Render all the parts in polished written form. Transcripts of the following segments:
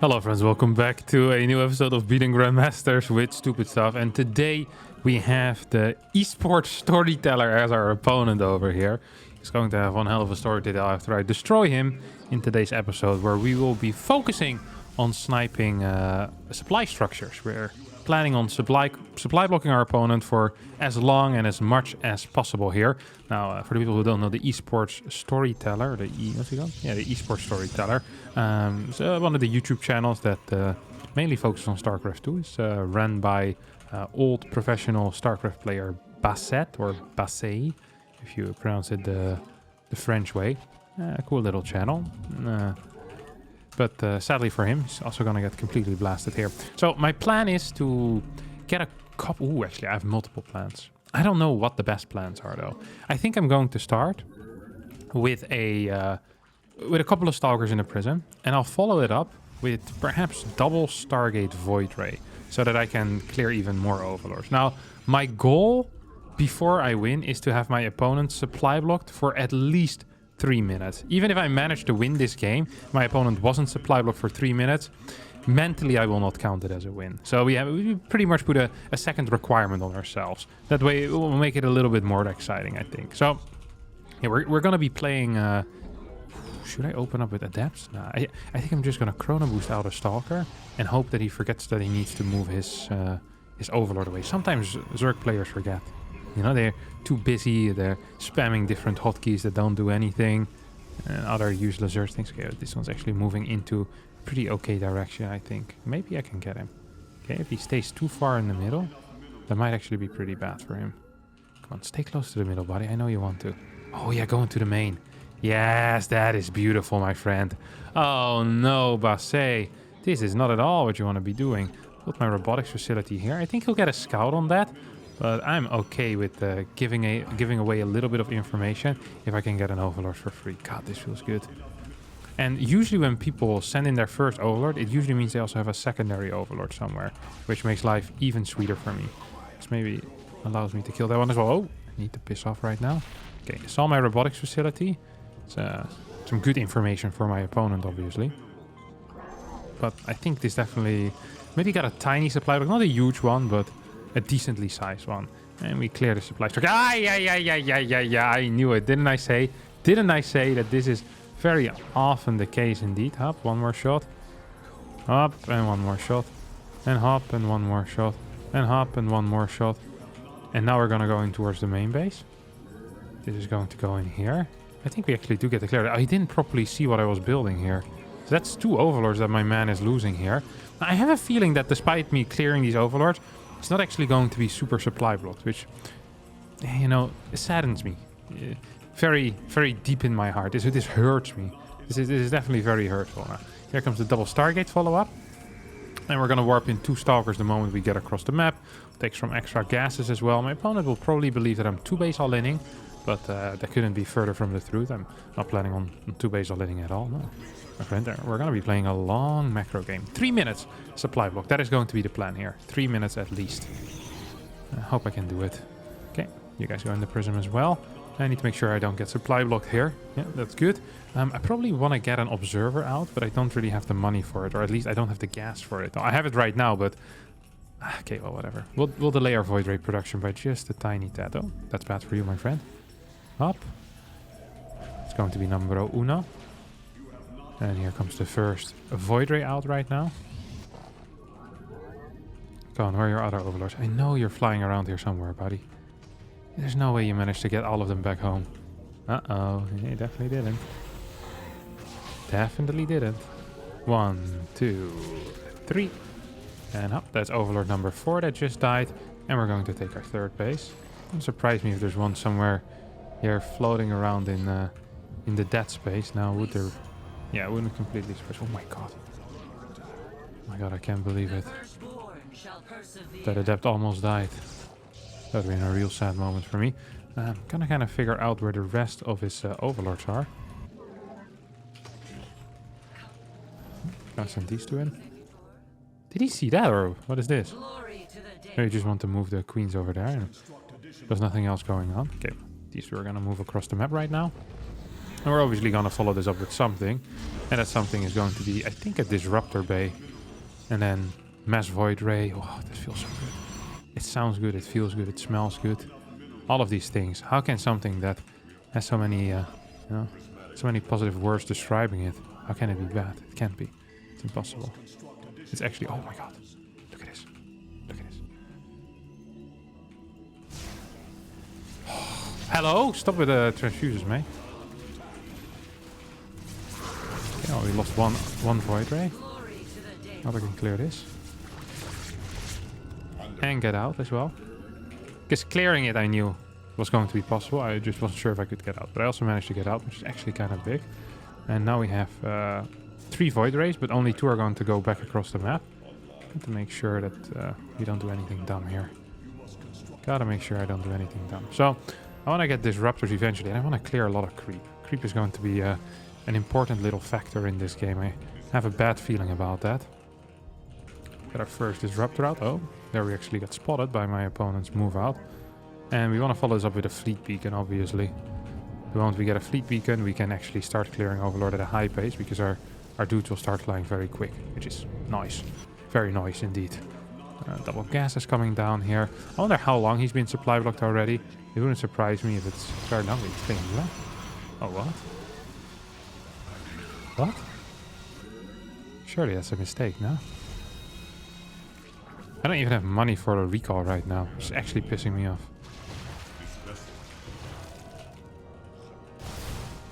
Hello friends, welcome back to a new episode of Beating Grandmasters with Stupid Stuff. And today we have the esports storyteller as our opponent over here. He's going to have one hell of a story to tell after I destroy him in today's episode, where we will be focusing on sniping supply structures. We're planning on supply blocking our opponent for as long and as much as possible here. Now, for the people who don't know, the esports storyteller, what's he called? Yeah, the esports storyteller. So one of the YouTube channels that mainly focuses on StarCraft 2 is run by old professional StarCraft player Basset, or Basset, if you pronounce it the French way. Cool little channel. But sadly for him, he's also going to get completely blasted here. So my plan is to get a couple... Ooh, actually, I have multiple plans. I don't know what the best plans are, though. I think I'm going to start with a couple of Stalkers in a prison. And I'll follow it up with perhaps double Stargate Void Ray, so that I can clear even more Overlords. Now, my goal before I win is to have my opponent supply blocked for at least 3 minutes. Even if I manage to win this game, my opponent wasn't supply blocked for 3 minutes, mentally I will not count it as a win. So we pretty much put a second requirement on ourselves. That way it will make it a little bit more exciting, I think. So yeah, we're gonna be playing... should I open up with Adepts? Nah, I think I'm just gonna Chrono Boost out a Stalker and hope that he forgets that he needs to move his Overlord away. Sometimes Zerg players forget. You know, they're too busy, they're spamming different hotkeys that don't do anything, and other useless Zerg things. Okay, this one's actually moving into a pretty okay direction, I think. Maybe I can get him. Okay, if he stays too far in the middle, that might actually be pretty bad for him. Come on, stay close to the middle, buddy. I know you want to. Oh yeah, go into the main. Yes, that is beautiful, my friend. Oh no, Basset. This is not at all what you want to be doing. Put my robotics facility here. I think he'll get a scout on that. But I'm okay with giving away a little bit of information if I can get an Overlord for free. God, this feels good. And usually when people send in their first Overlord, it usually means they also have a secondary Overlord somewhere, which makes life even sweeter for me. This maybe allows me to kill that one as well. Oh, I need to piss off right now. Okay, I saw my robotics facility. It's some good information for my opponent, obviously. But I think this definitely... Maybe got a tiny supply block, not a huge one, but a decently sized one. And we clear the supply stock. Ah, yeah, I knew it. Didn't I say that this is very often the case indeed? Hop, one more shot. Hop, and one more shot. And hop, and one more shot. And hop, and one more shot. And now we're going to go in towards the main base. This is going to go in here. I think we actually do get the clear. I didn't properly see what I was building here. So that's 2 Overlords that my man is losing here. I have a feeling that despite me clearing these Overlords, it's not actually going to be super supply blocked, which, you know, saddens me. Very, very deep in my heart. This hurts me. This is definitely very hurtful. Now, here comes the double Stargate follow-up. And we're going to warp in 2 Stalkers the moment we get across the map. Take some extra gases as well. My opponent will probably believe that I'm 2-base all-inning, but that couldn't be further from the truth. I'm not planning on 2-base all-inning at all, no. My friend, we're going to be playing a long macro game. 3 minutes supply block. That is going to be the plan here. 3 minutes at least. I hope I can do it. Okay, you guys go in the prism as well. I need to make sure I don't get supply blocked here. Yeah, that's good. I probably want to get an observer out, but I don't really have the money for it, or at least I don't have the gas for it. I have it right now, but... Okay, well, whatever. We'll delay our Void Ray production by just a tiny tad. Oh, that's bad for you, my friend. Up. It's going to be numero uno. And here comes the first Void Ray out right now. Go on, where are your other Overlords? I know you're flying around here somewhere, buddy. There's no way you managed to get all of them back home. Uh-oh, you definitely didn't. Definitely didn't. 1, 2, 3. And up, that's Overlord number 4 that just died. And we're going to take our 3rd base. Wouldn't surprise me if there's one somewhere here floating around in the dead space. Now, would there... Yeah, it wouldn't completely surprise. Oh my god. Oh my god, I can't believe it. That Adept almost died. That would be a real sad moment for me. I'm gonna kind of figure out where the rest of his Overlords are. Gonna send these 2 in. Did he see that, or what is this? Maybe you just want to move the queens over there. And there's nothing else going on. Okay, these 2 are gonna move across the map right now. And we're obviously going to follow this up with something. And that something is going to be, I think, a Disruptor Bay. And then Mass Void Ray. Oh, this feels so good. It sounds good. It feels good. It smells good. All of these things. How can something that has so many, so many positive words describing it, how can it be bad? It can't be. It's impossible. It's actually, oh my god. Look at this. Look at this. Hello? Stop with the transfuses, mate. Okay, oh, we lost one Void Ray. Now we can clear this. And get out as well. Because clearing it I knew was going to be possible. I just wasn't sure if I could get out. But I also managed to get out, which is actually kind of big. And now we have 3 Void Rays, but only 2 are going to go back across the map. To make sure that we don't do anything dumb here. Gotta make sure I don't do anything dumb. So, I want to get Disruptors eventually, and I want to clear a lot of creep. Creep is going to be an important little factor in this game. I have a bad feeling about that. Get our first Disruptor out. Oh, there we actually got spotted by my opponent's move out. And we want to follow this up with a Fleet Beacon, obviously. The moment we get a Fleet Beacon, we can actually start clearing Overlord at a high pace, because our dudes will start flying very quick, which is nice. Very nice indeed. Double gas is coming down here. I wonder how long he's been supply blocked already. It wouldn't surprise me if it's very long. He's staying left. Oh, what? What? Surely that's a mistake, no? I don't even have money for a recall right now. It's actually pissing me off.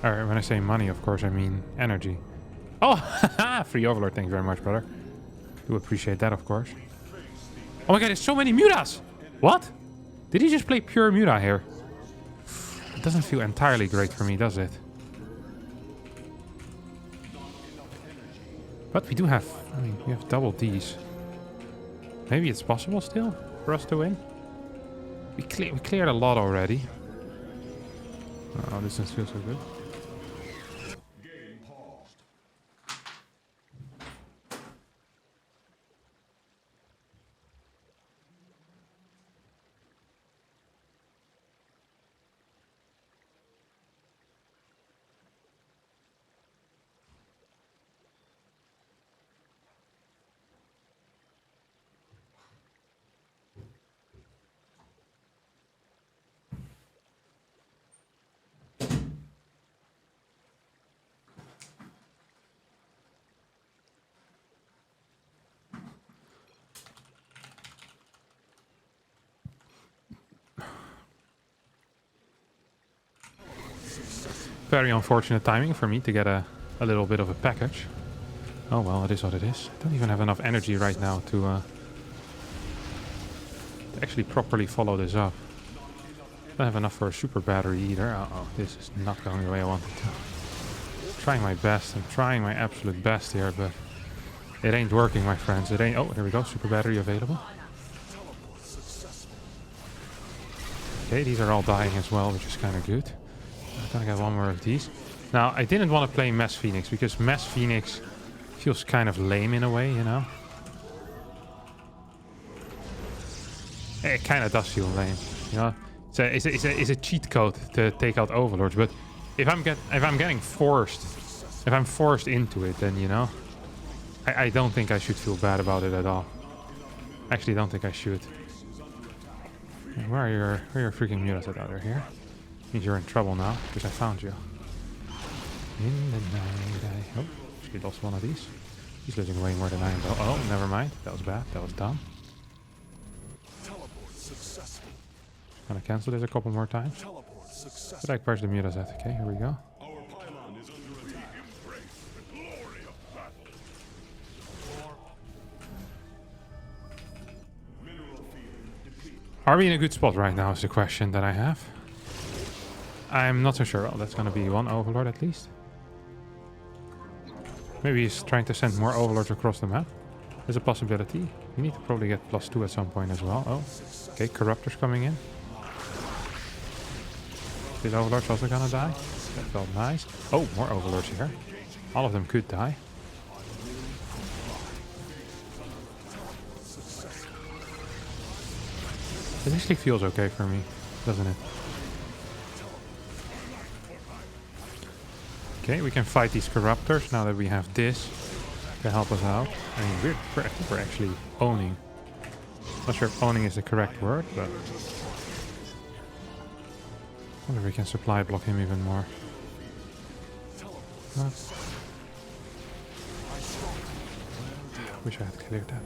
Alright, when I say money, of course, I mean energy. Oh, free Overlord, thank you very much, brother. Do appreciate that, of course. Oh my god, there's so many Mutas! What? Did he just play pure Muta here? It doesn't feel entirely great for me, does it? But we do have, I mean, we have double Ds. Maybe it's possible still for us to win. We cleared a lot already. Oh, this doesn't feel so good. Very unfortunate timing for me to get a little bit of a package. Oh well, it is what it is. I don't even have enough energy right now to actually properly follow this up. I don't have enough for a super battery either. Uh-oh, this is not going the way I wanted to. I'm trying my best. I'm trying my absolute best here, but it ain't working, my friends. It ain't. Oh, there we go. Super battery available. Okay, these are all dying as well, which is kind of good. I'm gonna get one more of these. Now, I didn't want to play Mass Phoenix because Mass Phoenix feels kind of lame in a way, you know? It kind of does feel lame, you know? It's a cheat code to take out Overlords, but if I'm forced into it, then, you know, I don't think I should feel bad about it at all. Actually, don't think I should. Where are your freaking mutas at? They're here. Means you're in trouble now, because I found you. In the night Oh, she lost one of these. He's losing way more than I am though. Oh, never mind. That was bad. That was dumb. Gonna cancel this a couple more times. But like, where's the mutas at? Okay, here we go. Are we in a good spot right now is the question that I have. I'm not so sure. Well, that's gonna be one Overlord at least. Maybe he's trying to send more Overlords across the map. There's a possibility. We need to probably get +2 at some point as well. Oh, okay, Corruptor's coming in. This Overlord's also gonna die. That felt nice. Oh, more Overlords here. All of them could die. It actually feels okay for me, doesn't it? Okay, we can fight these corruptors now that we have this to help us out. I mean, I think we're actually owning. Not sure if owning is the correct word, but... I wonder if we can supply block him even more. Wish I had cleared that.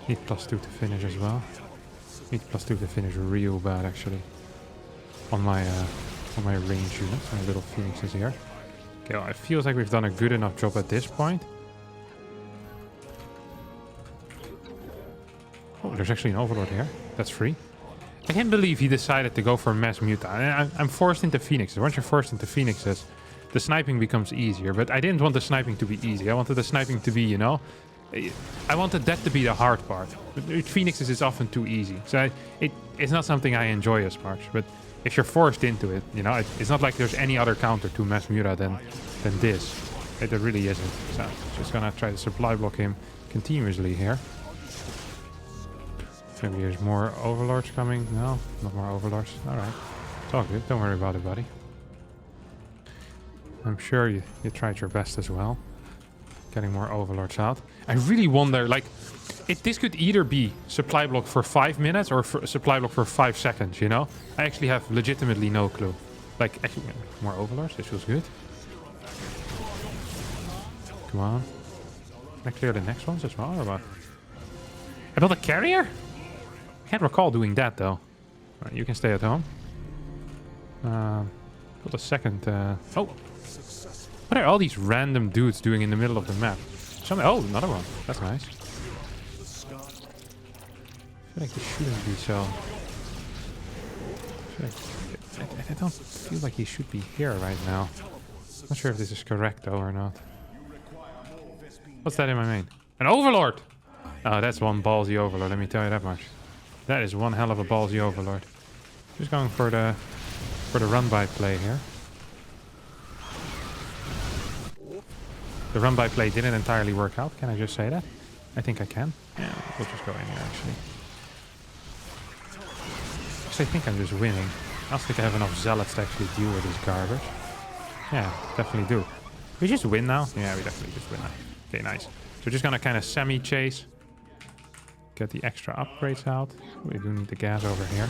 Need +2 to finish as well. Need +2 to finish real bad actually. On my range units, my little phoenixes here. Okay, well, it feels like we've done a good enough job at this point. Oh, there's actually an overlord here. That's free. I can't believe he decided to go for mass muta. I'm forced into phoenixes. Once you're forced into phoenixes, the sniping becomes easier. But I didn't want the sniping to be easy. I wanted the sniping to be, you know... I wanted that to be the hard part. With phoenixes, it's often too easy. So it's not something I enjoy as much. But if you're forced into it, you know, it's not like there's any other counter to mass muta than this. It really isn't. So just gonna try to supply block him continuously here. Maybe there's more overlords coming. No, not more overlords. Alright. It's all good. Don't worry about it, buddy. I'm sure you tried your best as well. Getting more overlords out. I really wonder, like, this could either be supply block for 5 minutes or for supply block for 5 seconds, you know? I actually have legitimately no clue. Like, actually, more overlords. This feels good. Come on. Can I clear the next ones as well, or what? I built a carrier? I can't recall doing that, though. Right, you can stay at home. Build a second... Oh! What are all these random dudes doing in the middle of the map? Oh, another one. That's nice. I feel like this shouldn't be so... I don't feel like he should be here right now. Not sure if this is correct, though, or not. What's that in my main? An overlord! Oh, that's one ballsy overlord, let me tell you that much. That is one hell of a ballsy overlord. Just going for the run-by play here. The run-by play didn't entirely work out, can I just say that? I think I can. Yeah, we'll just go in here, actually. Because I think I'm just winning. I don't think I have enough zealots to actually deal with this garbage. Yeah, definitely do. We just win now? Yeah, we definitely just win now. Okay, nice. So we're just gonna kind of semi-chase. Get the extra upgrades out. We do need the gas over here.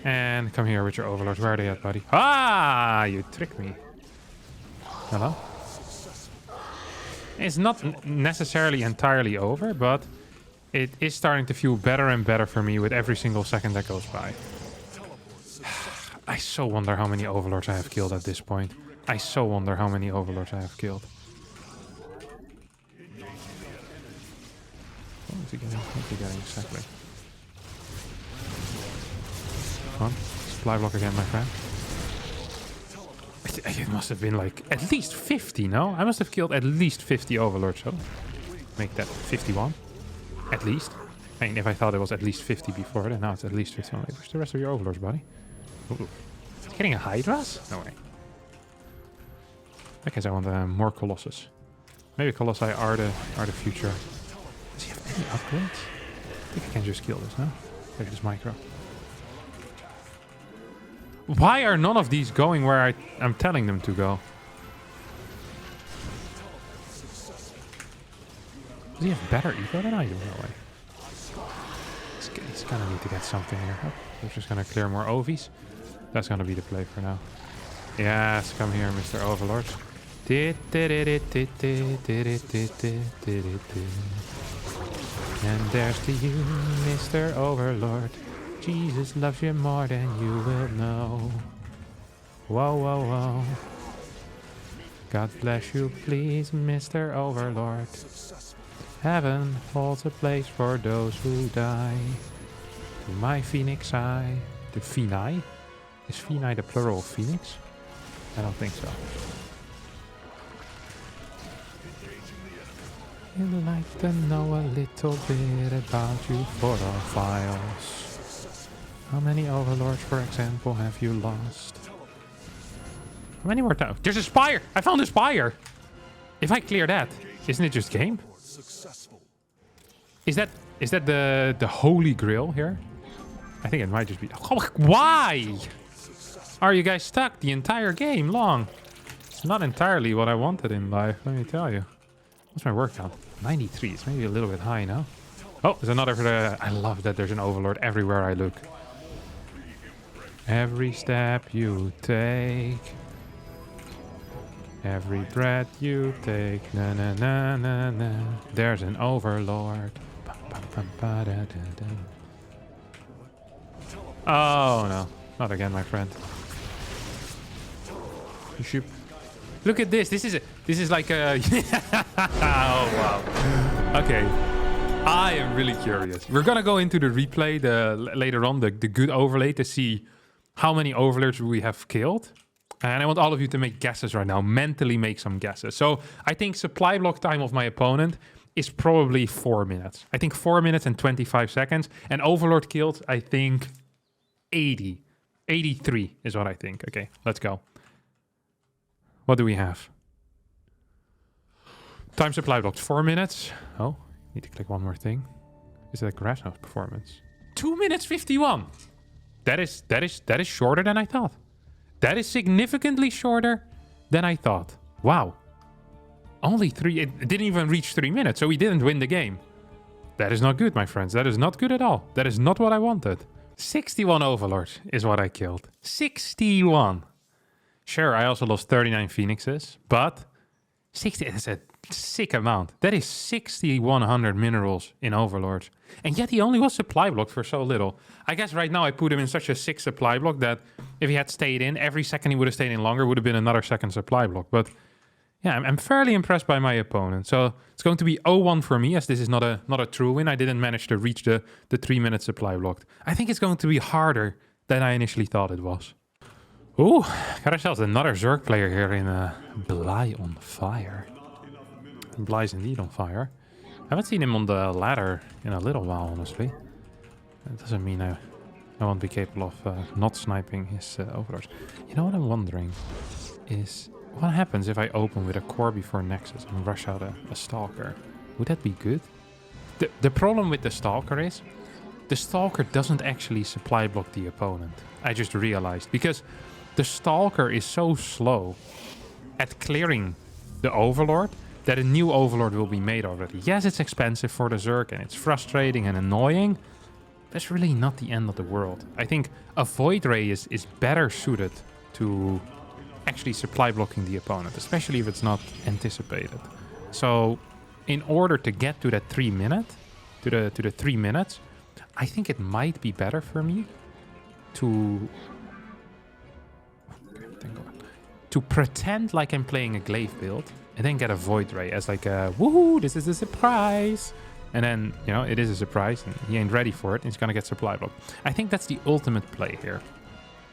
And come here with your overlords. Where are they at, buddy? Ah! You tricked me. Hello? It's not necessarily entirely over, but it is starting to feel better and better for me with every single second that goes by. I so wonder how many overlords I have killed at this point. I so wonder how many overlords I have killed. What is he getting? What is he getting exactly? Come on. Supply block again, my friend. It must have been like at least 50, no? I must have killed at least 50 overlords, so make that 51. At least. I mean, if I thought it was at least 50 before, then now it's at least 51. Where's the rest of your overlords, buddy? Ooh. Is he getting a Hydras? No way. I guess I want more Colossus. Maybe Colossi are the future. Does he have any upgrades? I think I can just kill this, no? Take this micro. Why are none of these going where I'm telling them to go? Does he have better eco than I do? No way. He's gonna need to get something here. Oh, we're just gonna clear more Ovies. That's gonna be the play for now. Yes, come here, Mr. Overlord. And there's to you, Mr. Overlord. Jesus loves you more than you will know. Whoa, whoa, whoa. God bless you, please, Mr. Overlord. Heaven holds a place for those who die. To my phoenix eye. The Phoenix? Is Phoenix the plural of phoenix? I don't think so. I'd like to know a little bit about you for our files. How many overlords, for example, have you lost? How many more times? There's a spire! I found a spire! If I clear that, isn't it just game? Is that the holy grail here? I think it might just be... Oh, why? Are you guys stuck the entire game long? It's not entirely what I wanted in life, let me tell you. What's my work count? 93. It's maybe a little bit high now. Oh, there's another for the... I love that there's an overlord everywhere I look. Every step you take. Every breath you take. Na na na na na. There's an overlord. Oh no. Not again, my friend. You should... Look at this. This is like a... Oh, wow. Okay. I am really curious. We're gonna go into the replay later on, the good overlay, to see how many overlords we have killed. And I want all of you to make guesses right now. Mentally make some guesses. So I think supply block time of my opponent is probably 4 minutes. I think 4 minutes and 25 seconds. And overlord killed, I think 80. 83 is what I think. Okay, let's go. What do we have? Time supply blocks 4 minutes. Oh, need to click one more thing. Is that a Grandmasters performance? 2 minutes 51. That is shorter than I thought. That is significantly shorter than I thought. Wow. Only 3. It didn't even reach 3 minutes, so we didn't win the game. That is not good, my friends. That is not good at all. That is not what I wanted. 61 overlords is what I killed. 61. Sure, I also lost 39 phoenixes, but 60 is a sick amount. That is 6,100 minerals in overlords. And yet he only was supply blocked for so little. I guess right now I put him in such a sick supply block that if he had stayed in, every second he would have stayed in longer, would have been another second supply block. But yeah, I'm fairly impressed by my opponent. So it's going to be 0-1 for me, as this is not a true win. I didn't manage to reach the 3 minute supply blocked. I think it's going to be harder than I initially thought it was. Ooh, got ourselves another Zerg player here in Bly on fire. Bly's indeed on fire. I haven't seen him on the ladder in a little while, honestly. That doesn't mean I won't be capable of not sniping his overlords. You know what I'm wondering is, what happens if I open with a core before Nexus and rush out a Stalker? Would that be good? The problem with the Stalker is, the Stalker doesn't actually supply block the opponent. I just realized, because the Stalker is so slow at clearing the Overlord that a new Overlord will be made already. Yes, it's expensive for the Zerg and it's frustrating and annoying. That's really not the end of the world. I think a Void Ray is better suited to actually supply blocking the opponent, especially if it's not anticipated. So in order to get to that 3 minute, to the 3 minutes, I think it might be better for me to pretend like I'm playing a Glaive build and then get a Void Ray as like a woohoo, this is a surprise. And then, you know, it is a surprise and he ain't ready for it. He's gonna get supply block. I think that's the ultimate play here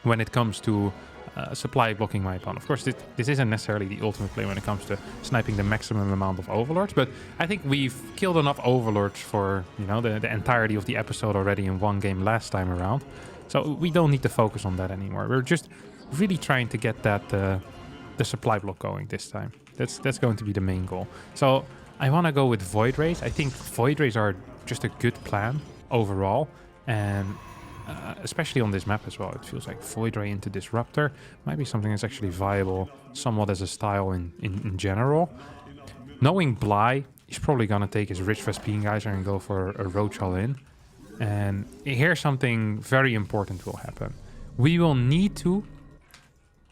when it comes to supply blocking my opponent. Of course, this isn't necessarily the ultimate play when it comes to sniping the maximum amount of overlords, but I think we've killed enough overlords for, you know, the entirety of the episode already in one game last time around. So we don't need to focus on that anymore. We're just really trying to get that the supply block going this time. That's going to be the main goal. So I want to go with Void Rays. I think Void Rays are just a good plan overall, and especially on this map as well. It feels like Void Ray into Disruptor might be something that's actually viable somewhat as a style in general. Knowing Bly, he's probably going to take his Rich Vespine Geyser and go for a Roach all-in. And here's something very important will happen. We will need to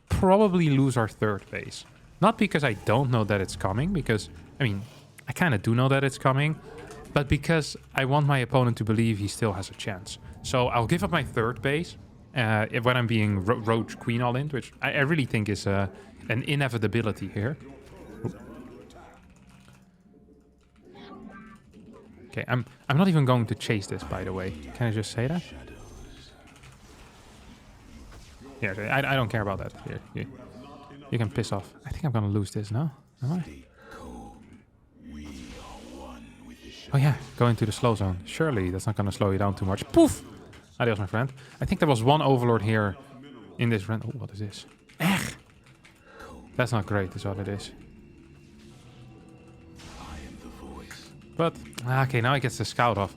probably lose our third base. Not because I don't know that it's coming, because, I mean, I kind of do know that it's coming, but because I want my opponent to believe he still has a chance. So I'll give up my third base when I'm being Roach Queen all-in, which I really think is an inevitability here. Okay, I'm not even going to chase this, by the way. Can I just say that? Yeah, okay, I don't care about that. Here, you can piss off. I think I'm gonna lose this now. Am I? Oh yeah, go into the slow zone. Surely that's not gonna slow you down too much. Poof! Adios, my friend. I think there was one overlord here in this run. Oh, what is this? Ech! That's not great, is what it is. But, okay, now he gets the scout off.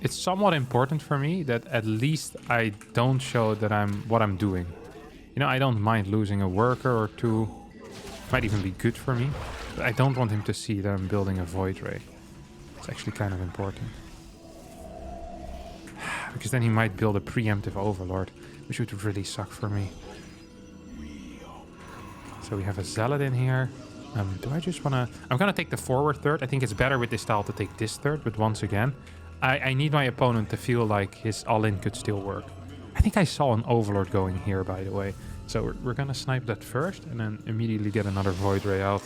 it's somewhat important for me that at least I don't show that what I'm doing. You know, I don't mind losing a worker or two. Might even be good for me. But I don't want him to see that I'm building a Void Ray. It's actually kind of important. Because then he might build a preemptive Overlord, which would really suck for me. So we have a Zealot in here. Do I just want to... I'm going to take the forward third. I think it's better with this style to take this third. But once again, I need my opponent to feel like his all-in could still work. I think I saw an Overlord going here, by the way. So we're going to snipe that first and then immediately get another Void Ray out.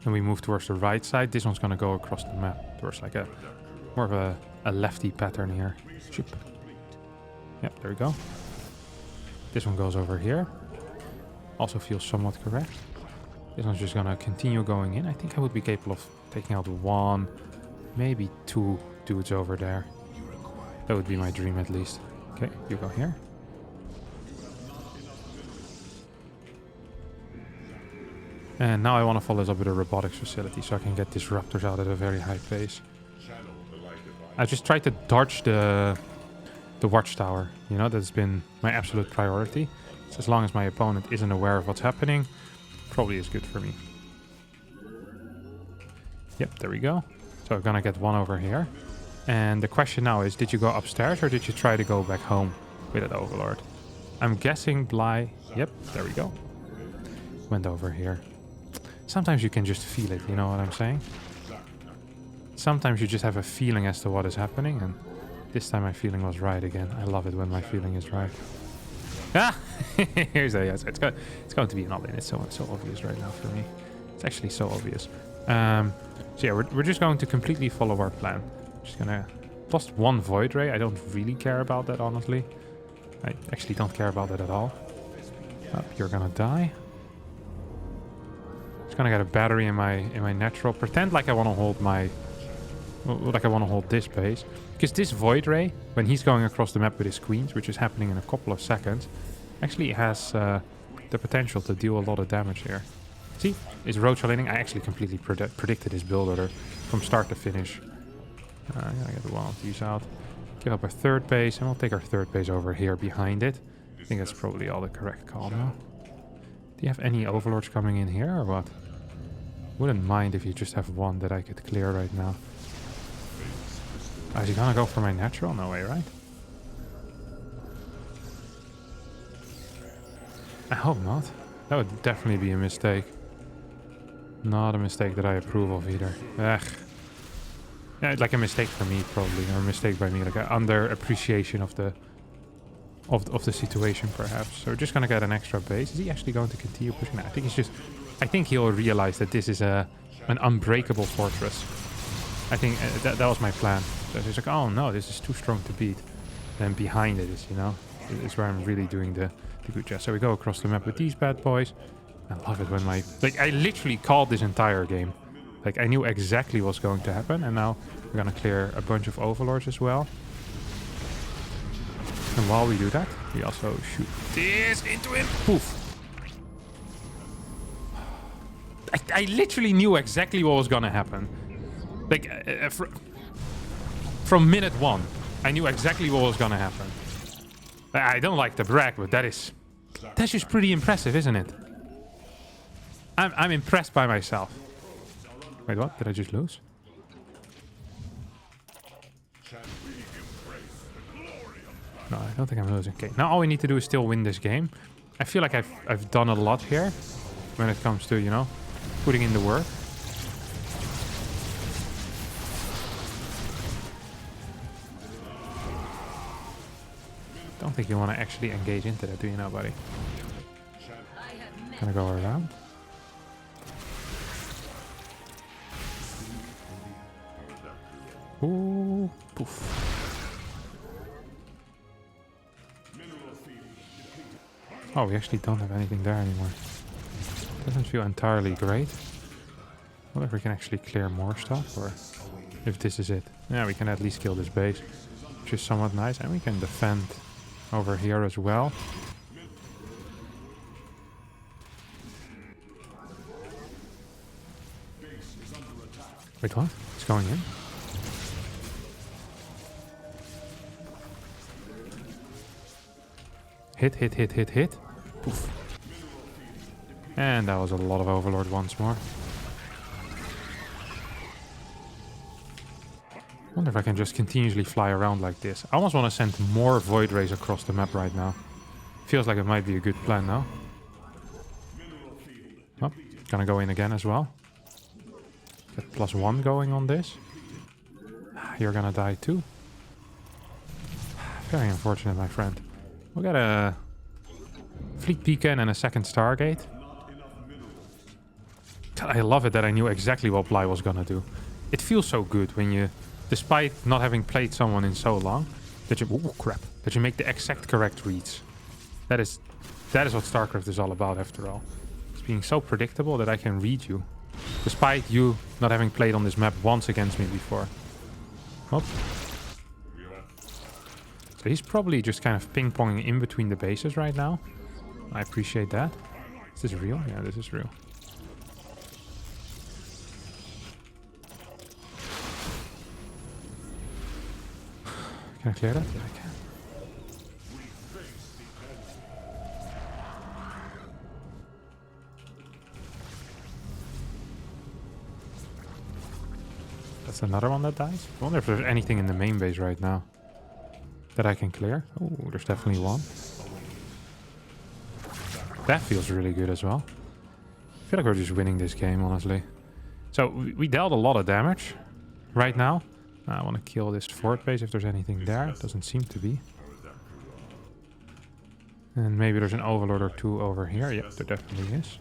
And we move towards the right side. This one's going to go across the map towards like more of a lefty pattern here. Shoop. Yep, there we go. This one goes over here. Also feels somewhat correct. This one's just going to continue going in. I think I would be capable of taking out one, maybe two dudes over there. That would be my dream at least. Okay, you go here. And now I want to follow this up with a robotics facility so I can get disruptors out at a very high pace. I just tried to dodge the watchtower. You know, that's been my absolute priority. So as long as my opponent isn't aware of what's happening, probably is good for me. Yep, there we go. So I'm gonna get one over here. And the question now is, did you go upstairs or did you try to go back home with that Overlord? I'm guessing Bly... Yep, there we go. Went over here. Sometimes you can just feel it, you know what I'm saying? Sometimes you just have a feeling as to what is happening, and this time my feeling was right again. I love it when my feeling is right. Ah! Here's a... Yes, it's going to be an all-in. It's so obvious right now for me. It's actually so obvious. So yeah, we're just going to completely follow our plan. Just gonna... Lost one Void Ray. I don't really care about that, honestly. I actually don't care about that at all. Oh, you're gonna die. Just gonna get a battery in my natural. Pretend like I want to hold my... Like I want to hold this base. Because this Void Ray, when he's going across the map with his queens, which is happening in a couple of seconds, actually has the potential to deal a lot of damage here. See? Is road trolling? I actually completely predicted his build order from start to finish. I'm gonna get one of these out. Give up our third base, and we'll take our third base over here behind it. I think that's probably all the correct call now. Do you have any Overlords coming in here, or what? Wouldn't mind if you just have one that I could clear right now. Oh, is he gonna go for my natural? No way, right? I hope not. That would definitely be a mistake. Not a mistake that I approve of either. Ugh. Yeah, like a mistake for me probably, or a mistake by me, like an under appreciation of the situation perhaps. So we're just gonna get an extra base. Is he actually going to continue pushing that? I think he'll realize that this is an unbreakable fortress. I think that was my plan. So he's like, oh no, this is too strong to beat. Then behind it is, you know, is where I'm really doing the good job. So we go across the map with these bad boys. I love it when I literally called this entire game. Like, I knew exactly what's going to happen, and now we're gonna clear a bunch of Overlords as well. And while we do that, we also shoot this into him. Poof. I literally knew exactly what was gonna happen. Like, from minute one, I knew exactly what was gonna happen. I don't like to brag, but that's just pretty impressive, isn't it? I'm impressed by myself. Wait, what? Did I just lose? No, I don't think I'm losing. Okay, now all we need to do is still win this game. I feel like I've done a lot here when it comes to, you know, putting in the work. Don't think you want to actually engage into that, do you now, buddy? Gonna go around. Ooh, poof. Oh, we actually don't have anything there anymore. Doesn't feel entirely great. Well, if we can actually clear more stuff, or if this is it. Yeah, we can at least kill this base, which is somewhat nice, and we can defend over here as well. Wait, what? It's going in? Hit, hit, hit, hit, hit. Poof. And that was a lot of Overlord once more. I wonder if I can just continuously fly around like this. I almost want to send more Void Rays across the map right now. Feels like it might be a good plan now. Oh, gonna go in again as well. Get +1 going on this. You're gonna die too. Very unfortunate, my friend. We'll get a Fleet Beacon and a second Stargate. God, I love it that I knew exactly what Bly was gonna do. It feels so good when you, despite not having played someone in so long, that you, oh crap, that you make the exact correct reads. That is what StarCraft is all about after all. It's being so predictable that I can read you. Despite you not having played on this map once against me before. Oh. So he's probably just kind of ping-ponging in between the bases right now. I appreciate that. Is this real? Yeah, this is real. Can I clear that? Yeah, I can. That's another one that dies. I wonder if there's anything in the main base right now that I can clear. Oh, there's definitely one. That feels really good as well. I feel like we're just winning this game, honestly. So we dealt a lot of damage right now. I want to kill this fort base if there's anything there. Doesn't seem to be. And maybe there's an Overlord or two over here. Yep, there definitely is.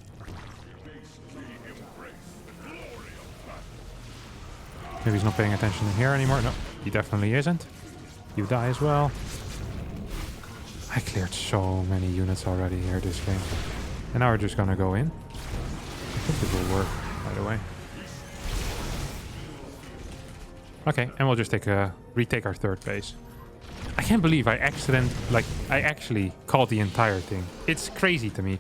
Maybe he's not paying attention in here anymore. No, he definitely isn't. You die as well. I cleared so many units already here this game. And now we're just gonna go in. I think it will work, by the way. Okay, and we'll just retake our third base. I can't believe I actually called the entire thing. It's crazy to me.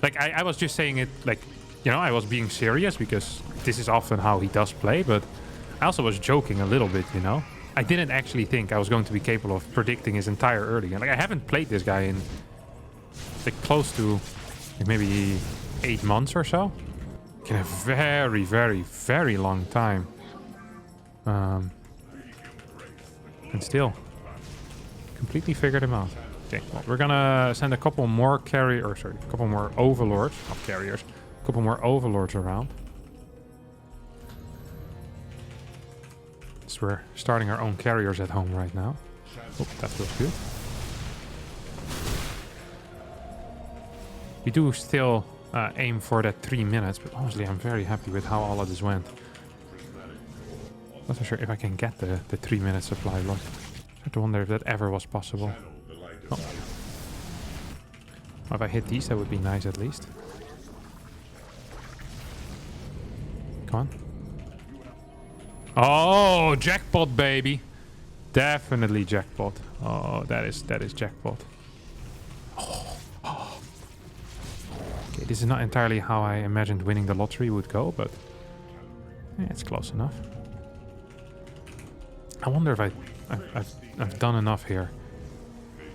Like, I was just saying it, like, you know, I was being serious because this is often how he does play, but I also was joking a little bit, you know? I didn't actually think I was going to be capable of predicting his entire early game. Like, I haven't played this guy in, like, close to, like, maybe 8 months or so. In a very, very, very long time. And still, completely figured him out. Okay, well, we're gonna send a couple more overlords, not carriers, a couple more overlords around. So we're starting our own carriers at home right now. Oh, that feels good. We do still aim for that 3 minutes, but honestly, I'm very happy with how all of this went. Not so sure if I can get the 3 minute supply lock. I have to wonder if that ever was possible. Oh. Well, if I hit these, that would be nice at least. Come on. Oh, jackpot, baby. Definitely jackpot. Oh, that is jackpot. Oh. Oh. Okay, this is not entirely how I imagined winning the lottery would go, but yeah, it's close enough. I wonder if I've done enough here.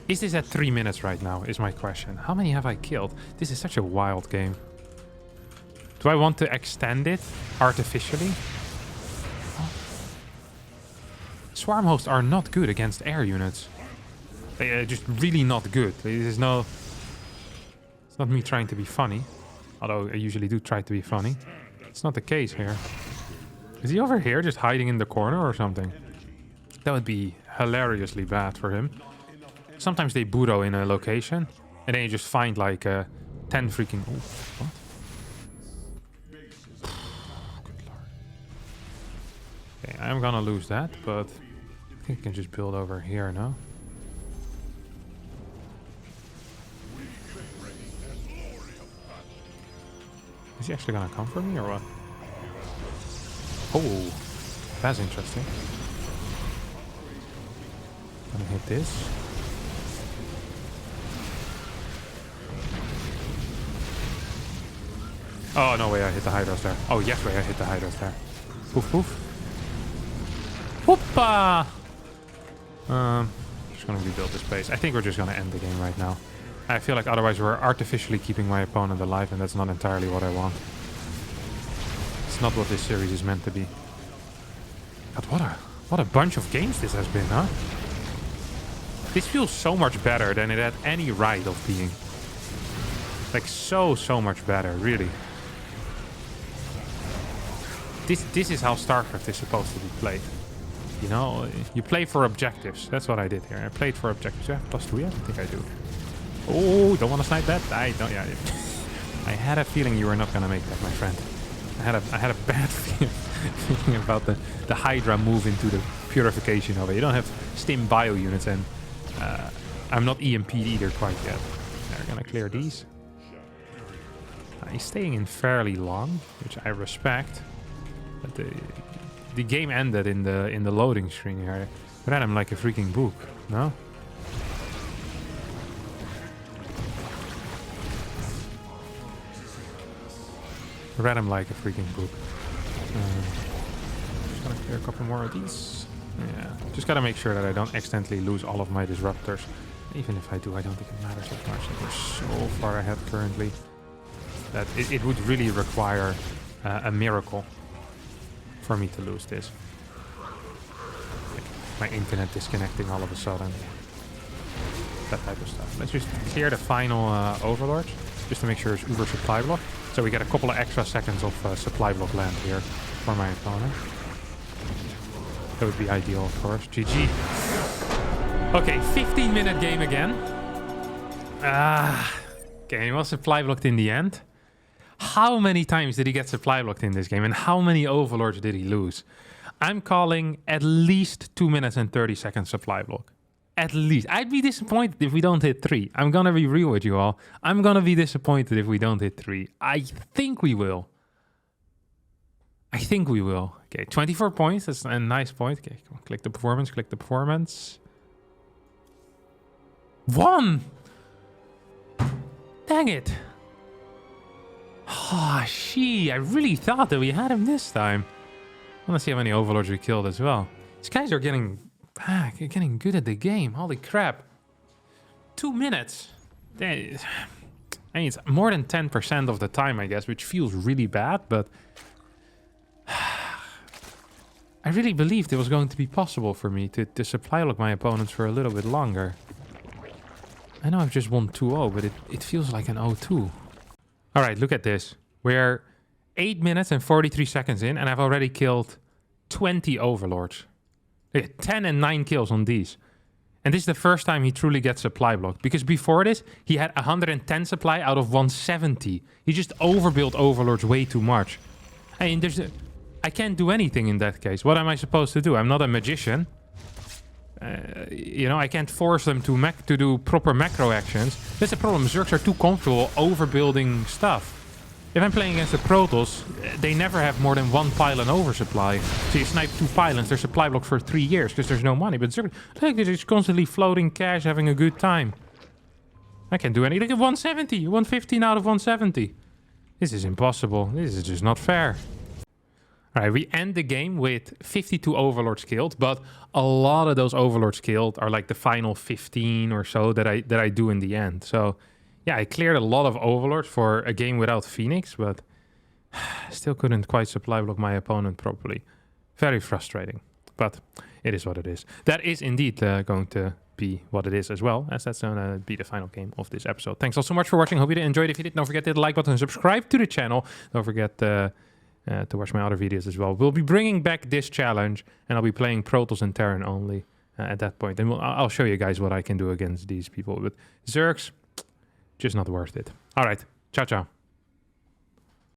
Is this at 3 minutes right now, is my question. How many have I killed? This is such a wild game. Do I want to extend it artificially? Swarm hosts are not good against air units. They are just really not good. It's not me trying to be funny. Although I usually do try to be funny. It's not the case here. Is he over here just hiding in the corner or something? That would be hilariously bad for him. Sometimes they burrow in a location and then you just find like 10 freaking... Oh, what? Good lord. Okay, I'm gonna lose that, but I think I can just build over here now. Is he actually gonna come for me or what? Oh, that's interesting. Gonna hit this. Oh, no way I hit the Hydras there. Oh, yes way I hit the Hydras there. Poof, poof. Hoppa! Just gonna rebuild this base. I think we're just gonna end the game right now. I feel like otherwise we're artificially keeping my opponent alive, and that's not entirely what I want. It's not what this series is meant to be. But what a bunch of games this has been, huh? This feels so much better than it had any right of being. Like so much better, really. This is how StarCraft is supposed to be played. You know, you play for objectives. That's what I did here. I played for objectives. Yeah, +2. Yeah, I think I do. Oh, don't want to snipe that? I don't. Yeah, I had a feeling you were not gonna make that, my friend. I had a bad feeling about the Hydra move into the purification of it. You don't have stim bio units, and I'm not EMP'd either quite yet. They're gonna clear these. He's staying in fairly long, which I respect. But the game ended in the loading screen here. I read him like a freaking book, no? Read him like a freaking book. Just gonna clear a couple more of these. Yeah, just gotta make sure that I don't accidentally lose all of my disruptors. Even if I do, I don't think it matters that much. We're so far ahead currently that it would really require a miracle for me to lose this. Like my internet disconnecting all of a sudden. That type of stuff. Let's just clear the final overlords, just to make sure it's uber supply block. So we get a couple of extra seconds of supply block land here for my opponent. That would be ideal, of course. GG. Okay, 15-minute game again. Okay, he was supply blocked in the end. How many times did he get supply blocked in this game? And how many overlords did he lose? I'm calling at least 2 minutes and 30 seconds supply block. At least. I'd be disappointed if we don't hit 3. I'm gonna be real with you all. I'm gonna be disappointed if we don't hit 3. I think we will. I think we will. Okay, 24 points. That's a nice point. Okay, come on, click the performance. Click the performance. 1! Dang it. Oh, I really thought that we had him this time. I want to see how many overlords we killed as well. These guys are getting good at the game. Holy crap. 2 minutes. I mean, it's more than 10% of the time, I guess, which feels really bad, but I really believed it was going to be possible for me to supply lock my opponents for a little bit longer. I know I've just won 2-0, but it feels like an 0-2. All right, look at this. We're 8 minutes and 43 seconds in, and I've already killed 20 overlords. 10 and 9 kills on these. And this is the first time he truly gets supply blocked. Because before this, he had 110 supply out of 170. He just overbuilt overlords way too much. I mean, I can't do anything in that case. What am I supposed to do? I'm not a magician. You know, I can't force them to do proper macro actions. That's the problem. Zergs are too comfortable overbuilding stuff. If I'm playing against the Protoss, they never have more than 1 pylon oversupply. So you snipe 2 pylons, they're supply blocked for 3 years because there's no money. But Zerg, like, they're just constantly floating cash, having a good time. I can't do anything. Look at 170, 115 out of 170. This is impossible. This is just not fair. All right, we end the game with 52 overlords killed, but a lot of those overlords killed are like the final 15 or so that I do in the end. So yeah, I cleared a lot of overlords for a game without Phoenix, but still couldn't quite supply block my opponent properly. Very frustrating, but it is what it is. That is indeed going to be what it is as well, as that's going to be the final game of this episode. Thanks all so much for watching. Hope you enjoyed. If you did, don't forget to hit the like button and subscribe to the channel. Don't forget to watch my other videos as well. We'll be bringing back this challenge, and I'll be playing Protoss and Terran only at that point. And I'll show you guys what I can do against these people. But Zergs, just not worth it. All right. Ciao, ciao.